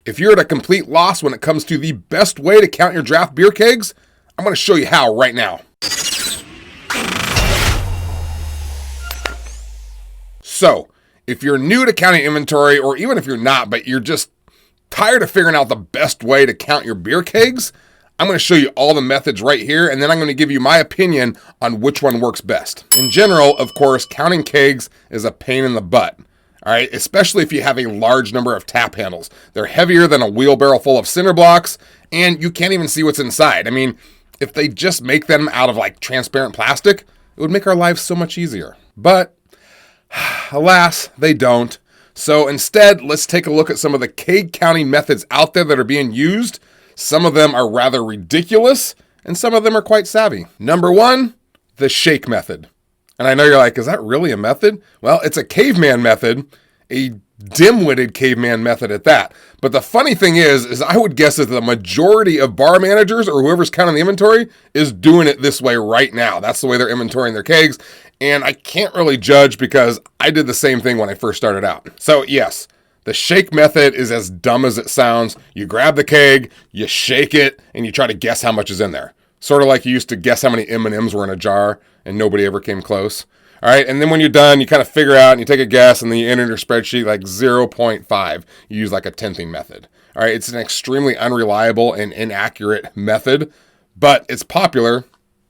If you're at a complete loss when it comes to the best way to count your draft beer kegs, I'm going to show you how right now. So, if you're new to counting inventory, or even if you're not, but you're just tired of figuring out the best way to count your beer kegs, I'm going to show you all the methods right here, and then I'm going to give you my opinion on which one works best. In general, of course, counting kegs is a pain in the butt. All right, especially if you have a large number of tap handles. They're heavier than a wheelbarrow full of cinder blocks, and you can't even see what's inside. I mean, if they just make them out of like transparent plastic, it would make our lives so much easier. But alas, they don't. So instead, let's take a look at some of the keg counting methods out there that are being used. Some of them are rather ridiculous, and some of them are quite savvy. Number one, the shake method. And I know you're like, is that really a method? Well, it's a caveman method, a dim-witted caveman method at that. But the funny thing is I would guess that the majority of bar managers or whoever's counting the inventory is doing it this way right now. That's the way they're inventorying their kegs. And I can't really judge because I did the same thing when I first started out. So yes, the shake method is as dumb as it sounds. You grab the keg, you shake it, and you try to guess how much is in there. Sort of like you used to guess how many M&Ms were in a jar and nobody ever came close. All right, and then when you're done, you kind of figure out and you take a guess and then you enter in your spreadsheet like 0.5. You use like a tenthing method. All right, it's an extremely unreliable and inaccurate method, but it's popular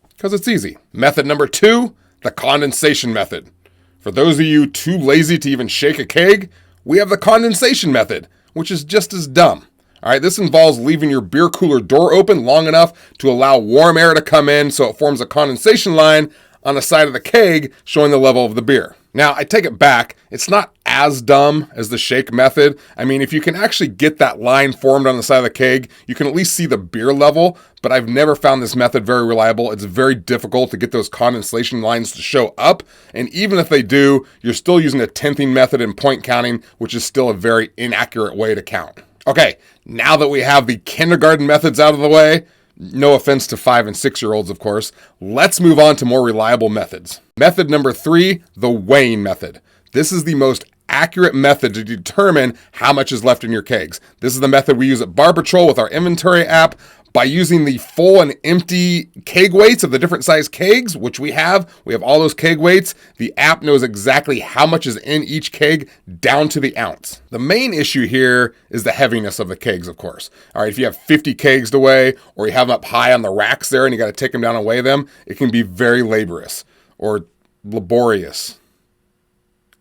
because it's easy. Method number two, the condensation method. For those of you too lazy to even shake a keg, we have the condensation method, which is just as dumb. All right, this involves leaving your beer cooler door open long enough to allow warm air to come in so it forms a condensation line on the side of the keg showing the level of the beer. Now, I take it back. It's not as dumb as the shake method. I mean, if you can actually get that line formed on the side of the keg, you can at least see the beer level, but I've never found this method very reliable. It's very difficult to get those condensation lines to show up, and even if they do, you're still using a tenthing method and point counting, which is still a very inaccurate way to count. Okay, now that we have the kindergarten methods out of the way, no offense to 5 and 6-year-olds, of course, let's move on to more reliable methods. Method number three, the weighing method. This is the most accurate method to determine how much is left in your kegs. This is the method we use at Bar Patrol with our inventory app. By using the full and empty keg weights of the different size kegs, which we have all those keg weights. The app knows exactly how much is in each keg down to the ounce. The main issue here is the heaviness of the kegs, of course. All right, if you have 50 kegs to weigh, or you have them up high on the racks there and you got to take them down and weigh them, it can be very laborious or laborious.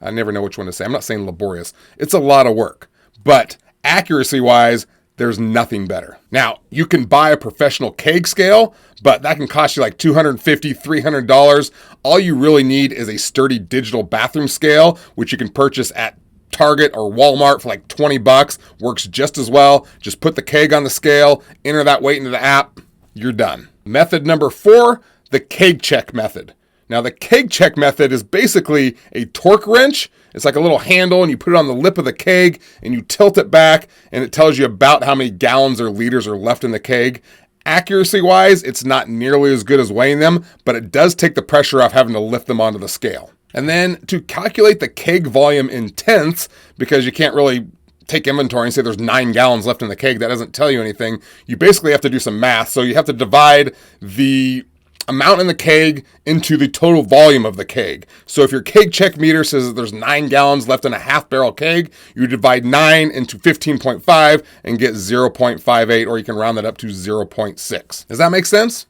I never know which one to say. I'm not saying laborious. It's a lot of work, but accuracy-wise, there's nothing better. Now, you can buy a professional keg scale, but that can cost you like $250, $300. All you really need is a sturdy digital bathroom scale, which you can purchase at Target or Walmart for like $20. Works just as well. Just put the keg on the scale, enter that weight into the app, you're done. Method number four, the Keg Check Method. Now, the Keg Check Method is basically a torque wrench. It's like a little handle, and you put it on the lip of the keg, and you tilt it back, and it tells you about how many gallons or liters are left in the keg. Accuracy-wise, it's not nearly as good as weighing them, but it does take the pressure off having to lift them onto the scale. And then to calculate the keg volume in tenths, because you can't really take inventory and say there's 9 gallons left in the keg, that doesn't tell you anything. You basically have to do some math. So you have to divide the amount in the keg into the total volume of the keg. So if your keg check meter says that there's 9 gallons left in a half barrel keg, you divide 9 into 15.5 and get 0.58, or you can round that up to 0.6. Does that make sense?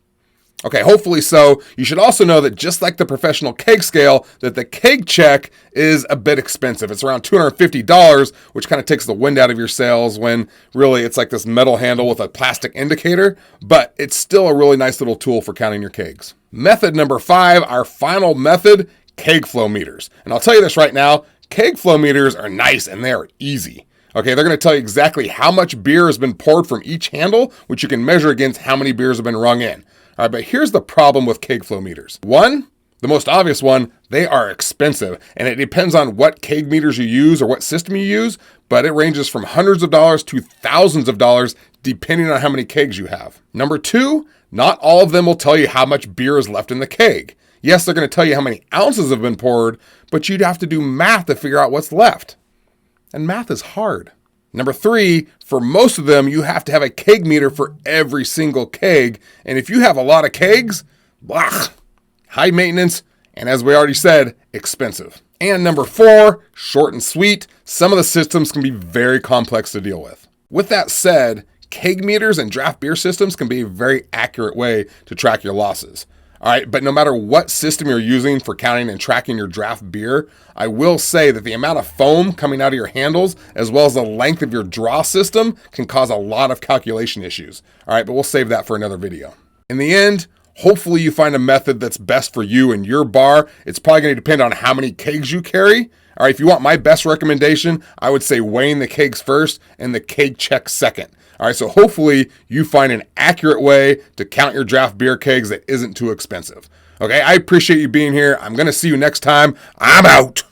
Okay, hopefully so. You should also know that just like the professional keg scale, that the keg check is a bit expensive. It's around $250, which kind of takes the wind out of your sails when really it's like this metal handle with a plastic indicator, but it's still a really nice little tool for counting your kegs. Method number 5, our final method, keg flow meters. And I'll tell you this right now, keg flow meters are nice and they are easy. Okay, they're going to tell you exactly how much beer has been poured from each handle, which you can measure against how many beers have been wrung in. All right, but here's the problem with keg flow meters. One, the most obvious one, they are expensive, and it depends on what keg meters you use or what system you use, but it ranges from hundreds of dollars to thousands of dollars depending on how many kegs you have. Number 2, not all of them will tell you how much beer is left in the keg. Yes, they're going to tell you how many ounces have been poured, but you'd have to do math to figure out what's left. And math is hard. Number 3, for most of them, you have to have a keg meter for every single keg. And if you have a lot of kegs, blah, high maintenance, and as we already said, expensive. And number 4, short and sweet, some of the systems can be very complex to deal with. With that said, keg meters and draft beer systems can be a very accurate way to track your losses. All right, but no matter what system you're using for counting and tracking your draft beer, I will say that the amount of foam coming out of your handles, as well as the length of your draw system, can cause a lot of calculation issues. All right, but we'll save that for another video. In the end, hopefully you find a method that's best for you and your bar. It's probably going to depend on how many kegs you carry. All right, if you want my best recommendation, I would say weighing the kegs first and the keg check second. All right, so hopefully you find an accurate way to count your draft beer kegs that isn't too expensive. Okay, I appreciate you being here. I'm going to see you next time. I'm out.